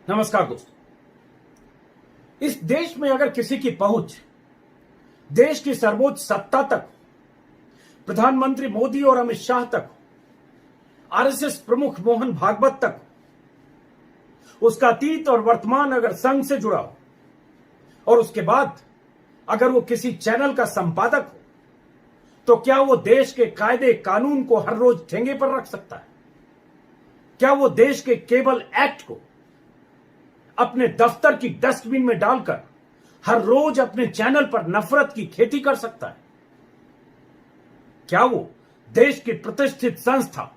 नमस्कार दोस्तों। इस देश में अगर किसी की पहुंच देश की सर्वोच्च सत्ता तक, प्रधानमंत्री मोदी और अमित शाह तक, आरएसएस प्रमुख मोहन भागवत तक, उसका अतीत और वर्तमान अगर संघ से जुड़ा हो और उसके बाद अगर वो किसी चैनल का संपादक हो, तो क्या वो देश के कायदे कानून को हर रोज ठेंगे पर रख सकता है? क्या वो देश के केबल एक्ट को अपने दफ्तर की डस्टबिन में डालकर हर रोज अपने चैनल पर नफरत की खेती कर सकता है? क्या वो देश की प्रतिष्ठित संस्था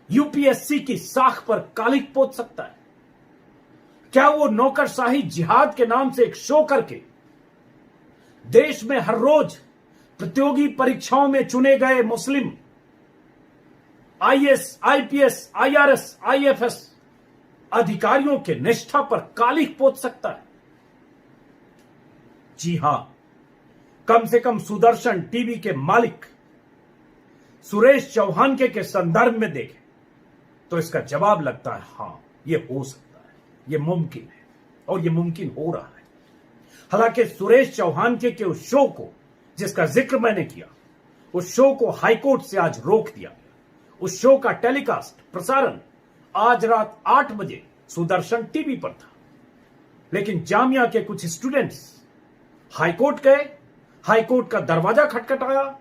यूपीएससी की साख पर कालिक पोत सकता है? क्या वो नौकरशाही जिहाद के नाम से एक शो करके देश में हर रोज प्रतियोगी परीक्षाओं में चुने गए मुस्लिम आईएएस, आईपीएस, आईआरएस, आईएफएस अधिकारियों के निष्ठा पर कालिक पोत सकता है? जी हां, कम से कम सुदर्शन टीवी के मालिक सुरेश चौहान के संदर्भ में देखें तो इसका जवाब लगता है हां, यह हो सकता है, यह मुमकिन है और यह मुमकिन हो रहा है। हालांकि सुरेश चौहान के उस शो को जिसका जिक्र मैंने किया, उस शो को हाईकोर्ट से आज रोक दिया गया। उस शो का टेलीकास्ट, प्रसारण आज रात 8 बजे सुदर्शन टीवी पर था। लेकिन जामिया के कुछ स्टूडेंट्स हाईकोर्ट गए, हाईकोर्ट का दरवाजा खटखटाया,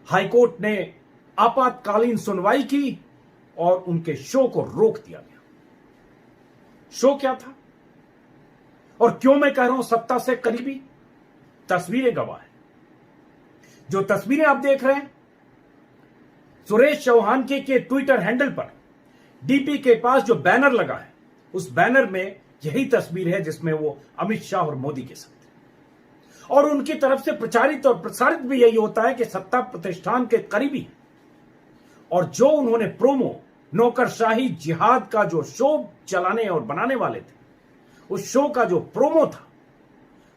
हाईकोर्ट ने आपातकालीन सुनवाई की और उनके शो को रोक दिया गया। शो क्या था और क्यों मैं कह रहा हूं सत्ता से करीबी? तस्वीरें गवाह है। जो तस्वीरें आप देख रहे हैं, सुरेश चौहान के ट्विटर हैंडल पर डीपी के पास जो बैनर लगा है, उस बैनर में यही तस्वीर है जिसमें वो अमित शाह और मोदी के साथ है। और उनकी तरफ से प्रचारित और प्रसारित भी यही होता है कि सत्ता प्रतिष्ठान के करीबी है। और जो उन्होंने प्रोमो, नौकरशाही जिहाद का जो शो चलाने और बनाने वाले थे, उस शो का जो प्रोमो था,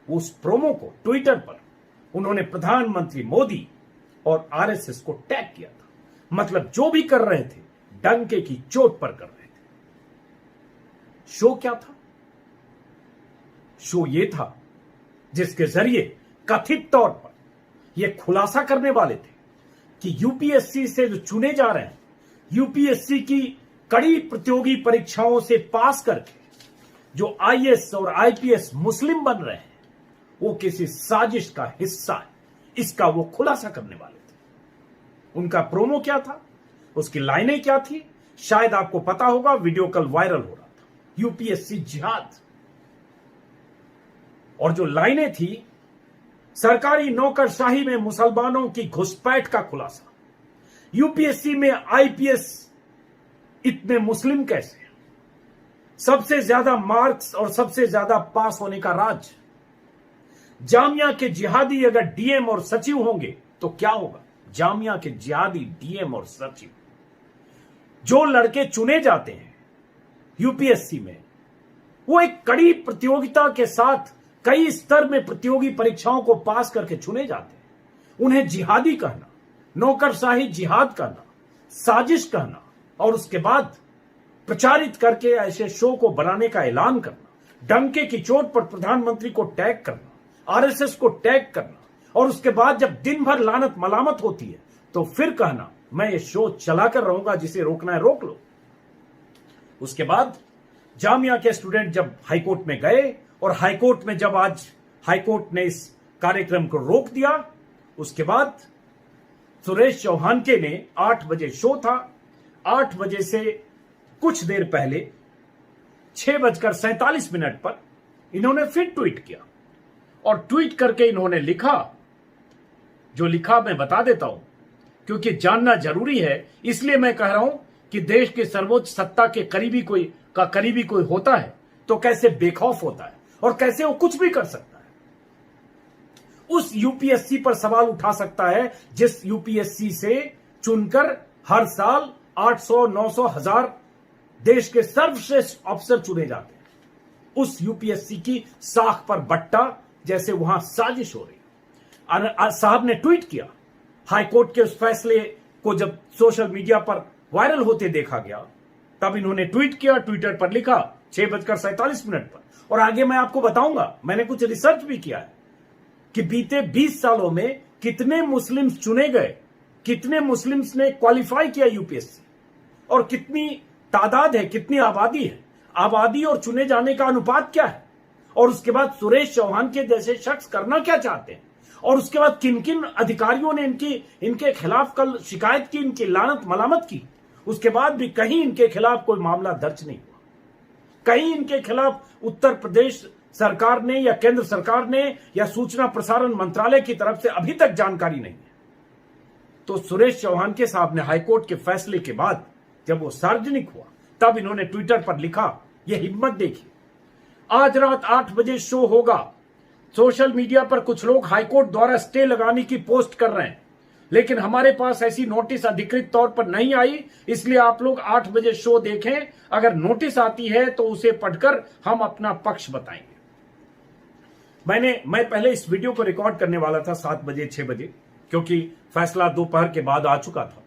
उस प्रोमो को ट्विटर पर उन्होंने प्रधानमंत्री मोदी और आरएसएस को टैग किया था। मतलब जो भी कर रहे थे डंके की चोट पर कर रहे थे। शो क्या था? शो ये था जिसके जरिए कथित तौर पर यह खुलासा करने वाले थे कि यूपीएससी से जो चुने जा रहे हैं, यूपीएससी की कड़ी प्रतियोगी परीक्षाओं से पास करके जो आईएएस और आईपीएस मुस्लिम बन रहे हैं, वो किसी साजिश का हिस्सा है। इसका वो खुलासा करने वाले थे। उनका प्रोमो क्या था, उसकी लाइनें क्या थी, शायद आपको पता होगा। वीडियो कल वायरल हो रहा था, यूपीएससी जिहाद। और जो लाइनें थी, सरकारी नौकरशाही में मुसलमानों की घुसपैठ का खुलासा, यूपीएससी में आईपीएस इतने मुस्लिम कैसे, सबसे ज्यादा मार्क्स और सबसे ज्यादा पास होने का राज, जामिया के जिहादी अगर डीएम और सचिव होंगे तो क्या होगा? जामिया के जिहादी डीएम और सचिव, जो लड़के चुने जाते हैं यूपीएससी में, वो एक कड़ी प्रतियोगिता के साथ कई स्तर में प्रतियोगी परीक्षाओं को पास करके चुने जाते हैं। उन्हें जिहादी कहना, नौकरशाही जिहाद कहना, साजिश कहना और उसके बाद प्रचारित करके ऐसे शो को बनाने का ऐलान करना, डंके की चोट पर प्रधानमंत्री को टैग करना, आरएसएस को टैग करना, और उसके बाद जब दिन भर लानत मलामत होती है तो फिर कहना मैं ये शो चलाकर रहूंगा, जिसे रोकना है रोक लो। उसके बाद जामिया के स्टूडेंट जब हाईकोर्ट में गए और हाईकोर्ट में जब आज हाईकोर्ट ने इस कार्यक्रम को रोक दिया, उसके बाद सुरेश चौहान के ने 8 बजे शो था, 8 बजे से कुछ देर पहले 6:47 पर इन्होंने फिर ट्वीट किया। और ट्वीट करके इन्होंने लिखा, जो लिखा मैं बता देता हूं क्योंकि जानना जरूरी है। इसलिए मैं कह रहा हूं कि देश के सर्वोच्च सत्ता के करीबी कोई होता है तो कैसे बेखौफ होता है और कैसे वो कुछ भी कर सकता है। उस यूपीएससी पर सवाल उठा सकता है जिस यूपीएससी से चुनकर हर साल 800, 900, 1000 देश के सर्वश्रेष्ठ अफसर चुने जाते हैं। उस यूपीएससी की साख पर बट्टा जैसे वहां साजिश हो रही। साहब ने ट्वीट किया, हाईकोर्ट के उस फैसले को जब सोशल मीडिया पर वायरल होते देखा गया, तब इन्होंने ट्वीट किया, ट्विटर पर लिखा 6:47 पर। और आगे मैं आपको बताऊंगा, मैंने कुछ रिसर्च भी किया है कि बीते 20 सालों में कितने मुस्लिम्स चुने गए, कितने मुस्लिम्स ने क्वालिफाई किया यूपीएससी, और कितनी तादाद है, कितनी आबादी है, आबादी और चुने जाने का अनुपात क्या है, और उसके बाद सुरेश चौहान के जैसे शख्स करना क्या चाहते हैं, और उसके बाद किन किन अधिकारियों ने इनके खिलाफ कल शिकायत की, इनकी लानत मलामत की, उसके बाद भी कहीं इनके खिलाफ कोई मामला दर्ज नहीं हुआ, कहीं इनके खिलाफ उत्तर प्रदेश सरकार ने या केंद्र सरकार ने या सूचना प्रसारण मंत्रालय की तरफ से अभी तक जानकारी नहीं है। तो सुरेश चौहान के साहब ने हाईकोर्ट के फैसले के बाद जब वो सार्वजनिक हुआ, तब इन्होंने ट्विटर पर लिखा, ये हिम्मत देखिए, आज रात 8 बजे शो होगा। सोशल मीडिया पर कुछ लोग हाईकोर्ट द्वारा स्टे लगाने की पोस्ट कर रहे हैं, लेकिन हमारे पास ऐसी नोटिस अधिकृत तौर पर नहीं आई, इसलिए आप लोग 8 बजे शो देखें। अगर नोटिस आती है तो उसे पढ़कर हम अपना पक्ष बताएंगे। मैं पहले इस वीडियो को रिकॉर्ड करने वाला था 7 बजे 6 बजे, क्योंकि फैसला दोपहर के बाद आ चुका था।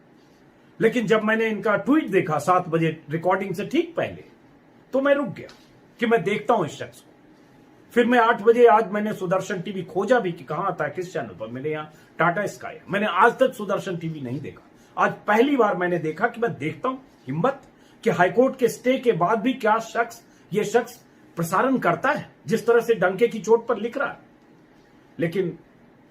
लेकिन जब मैंने इनका ट्वीट देखा 7 बजे रिकॉर्डिंग से ठीक पहले, तो मैं रुक गया कि मैं देखता हूं इस शख्स को। फिर मैं 8 बजे आज मैंने सुदर्शन टीवी खोजा भी कि कहां आता है, किस चैनल पर। मेरे यहां टाटा स्काई, मैंने आज तक सुदर्शन टीवी नहीं देखा। आज पहली बार मैंने देखा कि मैं देखता हूं हिम्मत कि हाईकोर्ट के स्टे के बाद भी क्या ये शख्स प्रसारण करता है, जिस तरह से डंके की चोट पर लिख रहा है। लेकिन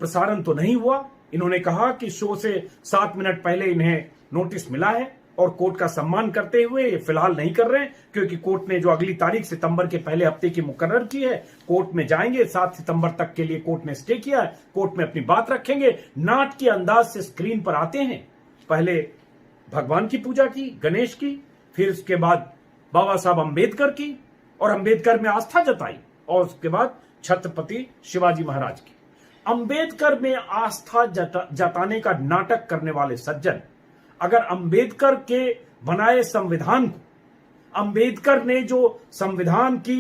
प्रसारण तो नहीं हुआ। इन्होंने कहा कि शो से 7 मिनट पहले इन्हें नोटिस मिला है और कोर्ट का सम्मान करते हुए ये फिलहाल नहीं कर रहे हैं, क्योंकि कोर्ट ने जो अगली तारीख सितंबर के पहले हफ्ते की मुकर्रर की है, कोर्ट में जाएंगे। 7 सितंबर तक के लिए कोर्ट ने स्टे किया है, कोर्ट में अपनी बात रखेंगे। नाट के अंदाज से स्क्रीन पर आते हैं, पहले भगवान की पूजा की, गणेश की, फिर उसके बाद बाबा साहब अंबेडकर की, और अंबेडकर में आस्था जताई, और उसके बाद छत्रपति शिवाजी महाराज की। अंबेडकर में आस्था जताने का नाटक करने वाले सज्जन, अगर अंबेडकर के बनाए संविधान को, अंबेडकर ने जो संविधान की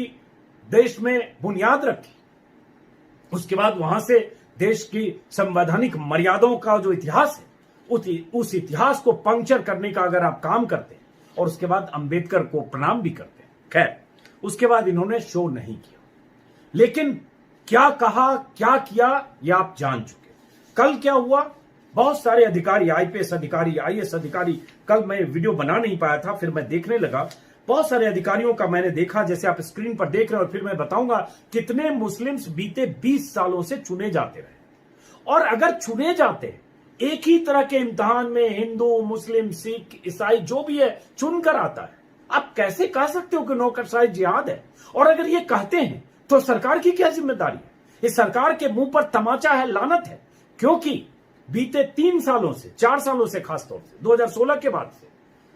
देश में बुनियाद रखी, उसके बाद वहां से देश की संवैधानिक मर्यादाओं का जो इतिहास है, उस इतिहास को पंक्चर करने का अगर आप काम करते हैं, और उसके बाद अंबेडकर को प्रणाम भी करते हैं, खैर उसके बाद इन्होंने शो नहीं किया। लेकिन क्या कहा, क्या किया, यह आप जान चुके। कल क्या हुआ, बहुत सारे अधिकारी, आईपीएस अधिकारी, आईएएस अधिकारी, कल मैं वीडियो बना नहीं पाया था, फिर मैं देखने लगा। बहुत सारे अधिकारियों का मैंने देखा, जैसे आप स्क्रीन पर देख रहे हो, और फिर मैं बताऊंगा कितने मुस्लिम्स बीते 20 सालों से चुने जाते रहे। और अगर चुने जाते एक ही तरह के इम्तिहान में, हिंदू, मुस्लिम, सिख, ईसाई जो भी है चुनकर आता है, आप कैसे कह सकते हो कि नौकरशाही जिहाद है? और अगर ये कहते हैं तो सरकार की क्या जिम्मेदारी है? इस सरकार के मुंह पर तमाचा है, लानत है, क्योंकि बीते 3 सालों से, 4 सालों से, खासतौर से 2016 के बाद से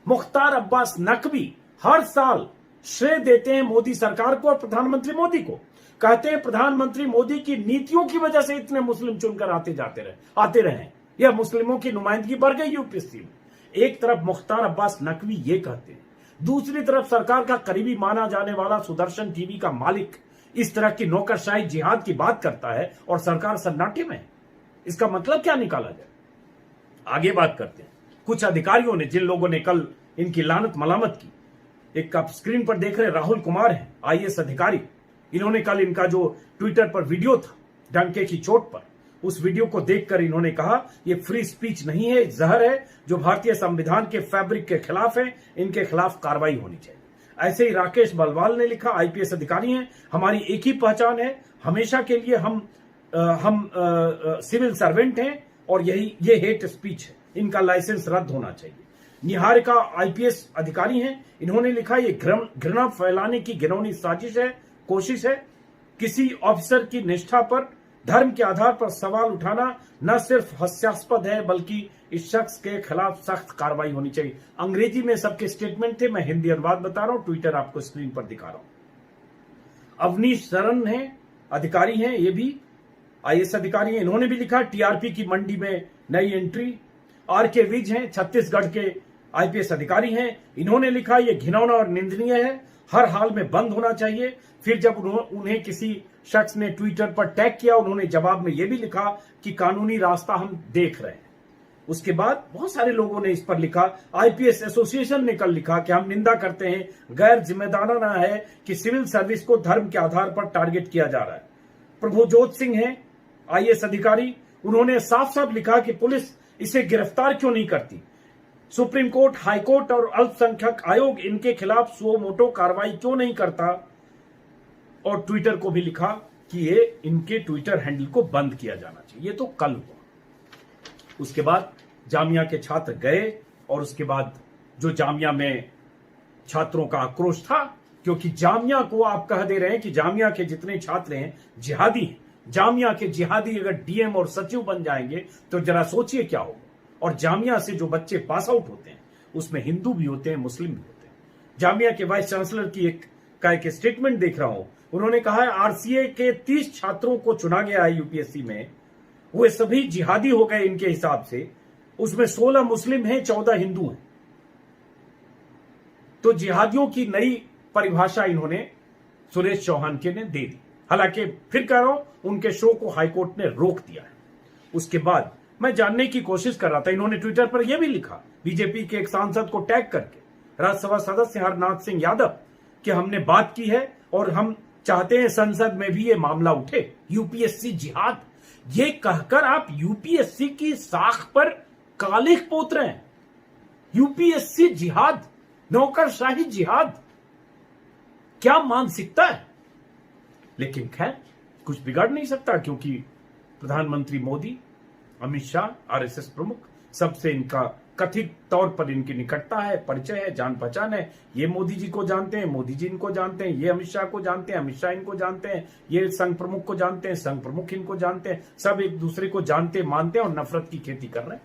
मुख्तार अब्बास नकवी हर साल श्रेय देते हैं मोदी सरकार को और प्रधानमंत्री मोदी को। कहते हैं प्रधानमंत्री मोदी की नीतियों की वजह से इतने मुस्लिम चुनकर आते रहे, या मुस्लिमों की नुमाइंदगी बढ़ गई यूपीएससी में। एक तरफ मुख्तार अब्बास नकवी ये कहते हैं, दूसरी तरफ सरकार का करीबी माना जाने वाला सुदर्शन टीवी का मालिक इस तरह की नौकरशाही जिहाद की बात करता है, और सरकार सन्नाटे में है। इसका मतलब क्या निकाला जाए? आगे बात करते हैं। कुछ अधिकारियों ने, जिन लोगों ने कल इनकी लानत मलामत की, एक आप स्क्रीन पर देख रहे राहुल कुमार हैं, आईएएस अधिकारी। इन्होंने कल इनका जो ट्विटर पर वीडियो था डंके की चोट पर, उस वीडियो को देखकर इन्होंने कहा ये फ्री स्पीच नहीं है, जहर है जो भारतीय संविधान के फैब्रिक के खिलाफ है, इनके खिलाफ कार्रवाई होनी चाहिए। ऐसे ही राकेश बलवाल ने लिखा, आईपीएस अधिकारी हैं, हमारी एक ही पहचान है, हमेशा के लिए हम सिविल सर्वेंट हैं, और ये हेट स्पीच है, इनका लाइसेंस रद्द होना चाहिए। निहारिका आईपीएस अधिकारी हैं, इन्होंने लिखा ये घृणा फैलाने की घिनौनी साजिश है, कोशिश है। किसी ऑफिसर की निष्ठा पर, धर्म के आधार पर सवाल उठाना न सिर्फ हास्यास्पद है, बल्कि इस शख्स के खिलाफ सख्त कार्रवाई होनी चाहिए। अंग्रेजी में सबके स्टेटमेंट थे, मैं हिंदी अनुवाद बता रहा हूं, ट्विटर आपको स्क्रीन पर दिखा रहा हूं। अवनीश शरण है, अधिकारी हैं, ये भी आईएएस अधिकारी हैं, इन्होंने भी लिखा टीआरपी की मंडी में नई एंट्री। आरके विज हैं, छत्तीसगढ़ के आईपीएस अधिकारी हैं, इन्होंने लिखा ये घिनौना और निंदनीय है, हर हाल में बंद होना चाहिए। फिर जब उन्हें किसी शख्स ने ट्विटर पर टैग किया, उन्होंने जवाब में यह भी लिखा कि कानूनी रास्ता हम देख रहे हैं। उसके बाद बहुत सारे लोगों ने इस पर लिखा। आईपीएस एसोसिएशन ने कल लिखा कि हम निंदा करते हैं, गैर जिम्मेदाराना है कि सिविल सर्विस को धर्म के आधार पर टारगेट किया जा रहा है। प्रभुजोत सिंह हैं आईएएस अधिकारी, उन्होंने साफ साफ लिखा कि पुलिस इसे गिरफ्तार क्यों नहीं करती, सुप्रीम कोर्ट, हाई कोर्ट और अल्पसंख्यक आयोग इनके खिलाफ सुओ मोटो कार्रवाई क्यों नहीं करता। और ट्विटर को भी लिखा कि ये इनके ट्विटर हैंडल को बंद किया जाना चाहिए। ये तो कल हुआ। उसके बाद जामिया के छात्र गए और उसके बाद जो जामिया में छात्रों का आक्रोश था, क्योंकि जामिया को आप कह दे रहे हैं कि जामिया के जितने छात्र हैं जिहादी हैं। जामिया के जिहादी अगर डीएम और सचिव बन जाएंगे तो जरा सोचिए क्या होगा। और जामिया से जो बच्चे पास आउट होते हैं उसमें हिंदू भी होते हैं, मुस्लिम भी होते हैं। जामिया के वाइस चांसलर की एक स्टेटमेंट देख रहा हूं, उन्होंने कहा है आरसीए के 30 छात्रों को चुना गया है यूपीएससी में, वे सभी जिहादी हो गए इनके हिसाब से, उसमें 16 मुस्लिम हैं, 14 हिंदू हैं। तो जिहादियों की नई परिभाषा इन्होंने सुरेश चौहान के ने दे दी। हालांकि फिर कह रहा हूं उनके शो को हाईकोर्ट ने रोक दिया है। उसके बाद मैं जानने की कोशिश कर रहा था, इन्होंने ट्विटर पर यह भी लिखा बीजेपी के एक सांसद को टैग करके, राज्यसभा सदस्य हरनाथ सिंह यादव, कि हमने बात की है और हम चाहते हैं संसद में भी ये मामला उठे। यूपीएससी जिहाद, ये कहकर आप यूपीएससी की साख पर कालिख पोत रहे हैं। यूपीएससी जिहाद, नौकरशाही जिहाद, क्या मानसिकता है। लेकिन खैर कुछ बिगाड़ नहीं सकता, क्योंकि प्रधानमंत्री मोदी, अमित शाह, आरएसएस प्रमुख, सबसे इनका कथित तौर पर इनकी निकटता है, परिचय है, जान पहचान है। ये मोदी जी को जानते हैं, मोदी जी इनको जानते हैं, ये अमित शाह को जानते हैं, अमित शाह इनको जानते हैं, ये संघ प्रमुख को जानते हैं, संघ प्रमुख इनको जानते हैं। सब एक दूसरे को जानते मानते हैं और नफरत की खेती कर रहे हैं।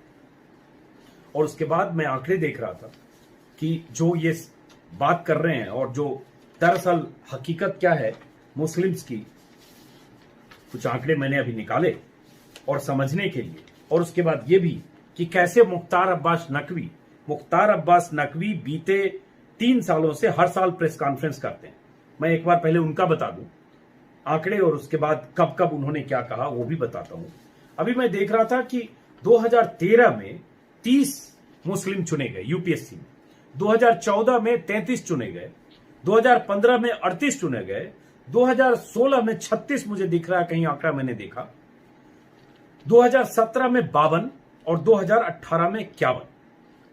और उसके बाद मैं आंकड़े देख रहा था कि जो ये बात कर रहे हैं और जो दरअसल हकीकत क्या है मुस्लिम्स की, कुछ आंकड़े मैंने अभी निकाले और समझने के लिए। और उसके बाद ये भी कि कैसे मुख्तार अब्बास नकवी बीते 3 सालों से हर साल प्रेस कॉन्फ्रेंस करते हैं। मैं एक बार पहले उनका बता दूं आंकड़े, और उसके बाद कब कब उन्होंने क्या कहा वो भी बताता हूं। अभी मैं देख रहा था कि 2013 में 30 मुस्लिम चुने गए यूपीएससी में, 2014 में 33 चुने गए, 2015 में 38 चुने गए, 2016 में 36 मुझे दिख रहा है, कहीं आंकड़ा मैंने देखा, 2017 में 52 और 2018 में 51।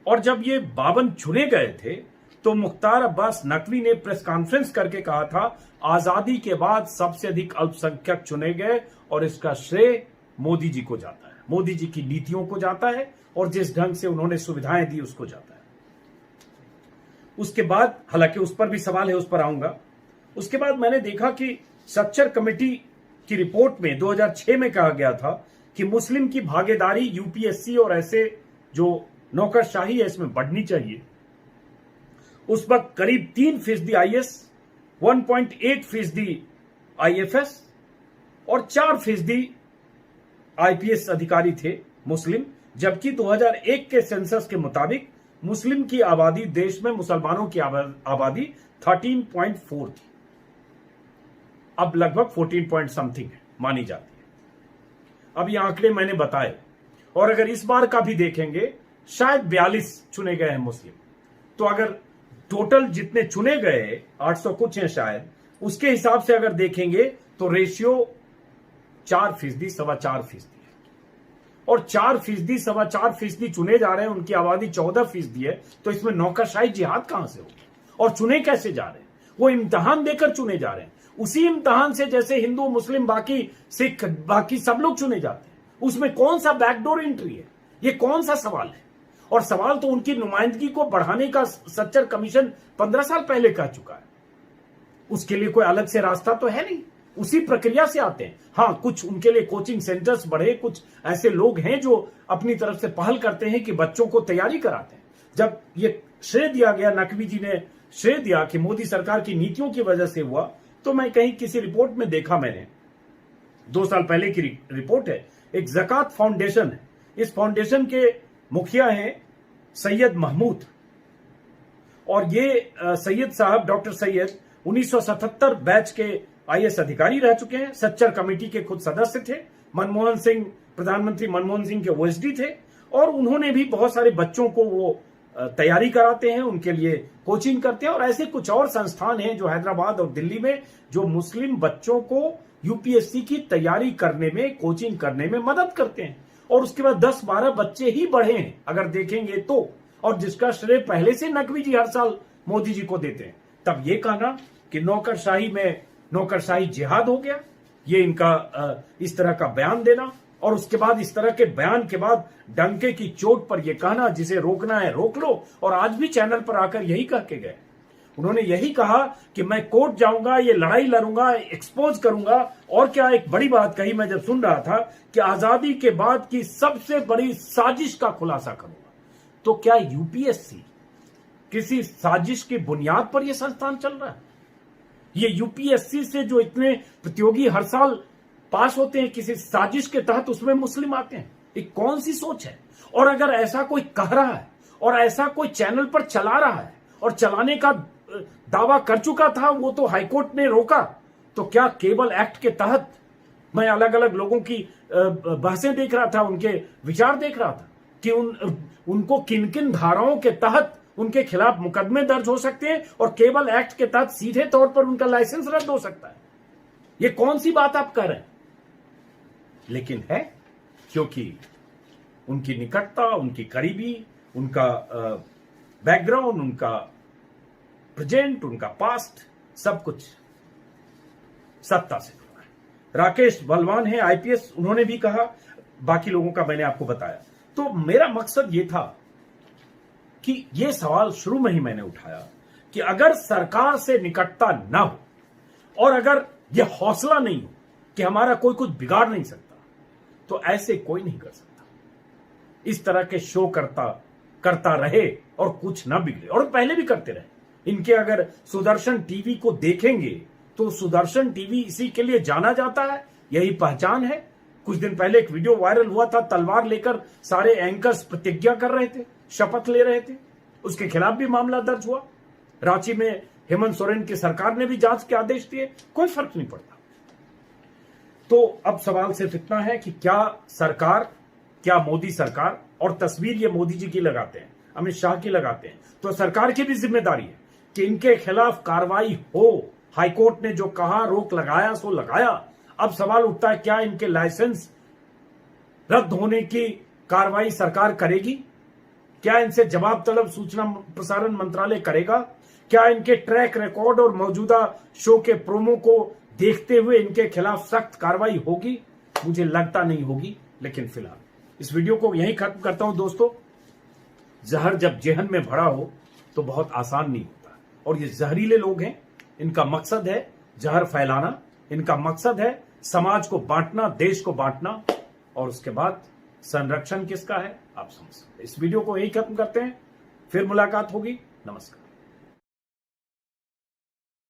और जब ये 52 चुने गए थे तो मुख्तार अब्बास नकवी ने प्रेस कॉन्फ्रेंस करके कहा था आजादी के बाद सबसे अधिक अल्पसंख्यक चुने गए और इसका श्रेय मोदी जी को जाता है, मोदी जी की नीतियों को जाता है और जिस ढंग से उन्होंने सुविधाएं दी उसको जाता है। उसके बाद हालांकि उस पर भी सवाल है, उस पर आऊंगा। उसके बाद मैंने देखा कि सच्चर कमेटी की रिपोर्ट में 2006 में कहा गया था कि मुस्लिम की भागीदारी यूपीएससी और ऐसे जो नौकरशाही है इसमें बढ़नी चाहिए। उस वक्त करीब 3% आईएएस, 1.8% आईएफएस और 4% आईपीएस अधिकारी थे मुस्लिम, जबकि 2001 के सेंसस के मुताबिक मुस्लिम की आबादी देश में मुसलमानों की आबादी 13.4 थी, अब लगभग 14 पॉइंट समथिंग है मानी जाती है। अब ये आंकड़े मैंने बताए, और अगर इस बार का भी देखेंगे शायद 42 चुने गए हैं मुस्लिम। तो अगर टोटल जितने चुने गए 800 कुछ हैं शायद, उसके हिसाब से अगर देखेंगे तो रेशियो 4%, 4.25% है। और 4%, 4.25% चुने जा रहे हैं, उनकी आबादी 14% है। तो इसमें नौकरशाही जिहाद कहां से होगी? और चुने कैसे जा रहे हैं? वो इम्तिहान देकर चुने जा रहे हैं, उसी इम्तिहान से जैसे हिंदू, मुस्लिम, बाकी सिख, बाकी सब लोग चुने जाते हैं। उसमें कौन सा बैकडोर एंट्री है? ये कौन सा सवाल है? और सवाल तो उनकी नुमाइंदगी को बढ़ाने का सच्चर कमीशन 15 साल पहले कह चुका है। उसके लिए कोई अलग से रास्ता तो है नहीं, उसी प्रक्रिया से आते हैं। हाँ, कुछ उनके लिए कोचिंग सेंटर्स बढ़े, कुछ ऐसे लोग हैं जो अपनी तरफ से पहल करते हैं कि बच्चों को तैयारी कराते हैं। जब ये श्रेय दिया गया, नकवी जी ने श्रेय दिया कि मोदी सरकार की नीतियों की वजह से हुआ, तो मैं कहीं किसी रिपोर्ट में देखा, मैंने 2 साल पहले की रिपोर्ट है, एक ज़कात फाउंडेशन है, इस फाउंडेशन के मुखिया हैं सैयद महमूद, और ये सैयद साहब, डॉक्टर सैयद 1977 बैच के आईएएस अधिकारी रह चुके हैं, सच्चर कमेटी के खुद सदस्य थे, मनमोहन सिंह, प्रधानमंत्री मनमोहन सिंह के ओएसडी थे, और उन्होंने भी बहुत सारे बच्चों को वो तैयारी कराते हैं, उनके लिए कोचिंग करते हैं। और ऐसे कुछ और संस्थान हैं जो हैदराबाद और दिल्ली में जो मुस्लिम बच्चों को यूपीएससी की तैयारी करने में, कोचिंग करने में मदद करते हैं। और उसके बाद 10-12 बच्चे ही बढ़े हैं अगर देखेंगे तो, और जिसका श्रेय पहले से नकवी जी हर साल मोदी जी को देते हैं। तब ये कहना कि नौकरशाही में नौकरशाही जिहाद हो गया, ये इनका इस तरह का बयान देना, और उसके बाद इस तरह के बयान के बाद डंके की चोट पर यह कहना जिसे रोकना है रोक लो। और आज भी चैनल पर आकर यही कह के गए, उन्होंने यही कहा कि मैं कोर्ट जाऊंगा, ये लड़ाई लड़ूंगा, एक्सपोज करूंगा। और क्या एक बड़ी बात कही मैं जब सुन रहा था कि आजादी के बाद की सबसे बड़ी साजिश का खुलासा करूंगा। तो क्या यूपीएससी किसी साजिश की बुनियाद पर यह संस्थान चल रहा है? ये यूपीएससी से जो इतने प्रतियोगी हर साल पास होते हैं, किसी साजिश के तहत उसमें मुस्लिम आते हैं? ये कौन सी सोच है? और अगर ऐसा कोई कह रहा है और ऐसा कोई चैनल पर चला रहा है और चलाने का दावा कर चुका था, वो तो हाईकोर्ट ने रोका, तो क्या केबल एक्ट के तहत, मैं अलग अलग लोगों की बहसें देख रहा था, उनके विचार देख रहा था कि उनको किन किन धाराओं के तहत उनके खिलाफ मुकदमे दर्ज हो सकते हैं और केबल एक्ट के तहत सीधे तौर पर उनका लाइसेंस रद्द हो सकता है। ये कौन सी बात आप कर रहे हैं? लेकिन है, क्योंकि उनकी निकटता, उनकी करीबी, उनका बैकग्राउंड, उनका प्रेजेंट, उनका पास्ट, सब कुछ सत्ता से जुड़ा है। राकेश बलवान है आईपीएस, उन्होंने भी कहा, बाकी लोगों का मैंने आपको बताया। तो मेरा मकसद ये था कि ये सवाल शुरू में ही मैंने उठाया कि अगर सरकार से निकटता ना हो और अगर यह हौसला नहीं हो कि हमारा कोई कुछ बिगाड़ नहीं सकता, तो ऐसे कोई नहीं कर सकता। इस तरह के शो करता रहे और कुछ ना बिगड़े, और पहले भी करते रहे। इनके अगर सुदर्शन टीवी को देखेंगे तो सुदर्शन टीवी इसी के लिए जाना जाता है, यही पहचान है। कुछ दिन पहले एक वीडियो वायरल हुआ था, तलवार लेकर सारे एंकर्स प्रतिज्ञा कर रहे थे, शपथ ले रहे थे, उसके खिलाफ भी मामला दर्ज हुआ। रांची में हेमंत सोरेन की सरकार ने भी जांच के आदेश दिए, कोई फर्क नहीं पड़ता। तो अब सवाल सिर्फ इतना है कि क्या मोदी सरकार, और तस्वीर ये मोदी जी की लगाते हैं, अमित शाह की लगाते हैं, तो सरकार की भी जिम्मेदारी है कि इनके खिलाफ कार्रवाई हो। हाईकोर्ट ने जो कहा, रोक लगाया सो लगाया। अब सवाल उठता है, क्या इनके लाइसेंस रद्द होने की कार्रवाई सरकार करेगी? क्या इनसे जवाब तलब सूचना प्रसारण मंत्रालय करेगा? क्या इनके ट्रैक रिकॉर्ड और मौजूदा शो के प्रोमो को देखते हुए इनके खिलाफ सख्त कार्रवाई होगी? मुझे लगता नहीं होगी। लेकिन फिलहाल इस वीडियो को यहीं खत्म करता हूं दोस्तों। जहर जब जेहन में भरा हो तो बहुत आसान नहीं होता, और ये जहरीले लोग हैं। इनका मकसद है जहर फैलाना, इनका मकसद है समाज को बांटना, देश को बांटना, और उसके बाद संरक्षण किसका है आप समझ सकते हैं। इस वीडियो को यहीं खत्म करते हैं, फिर मुलाकात होगी। नमस्कार।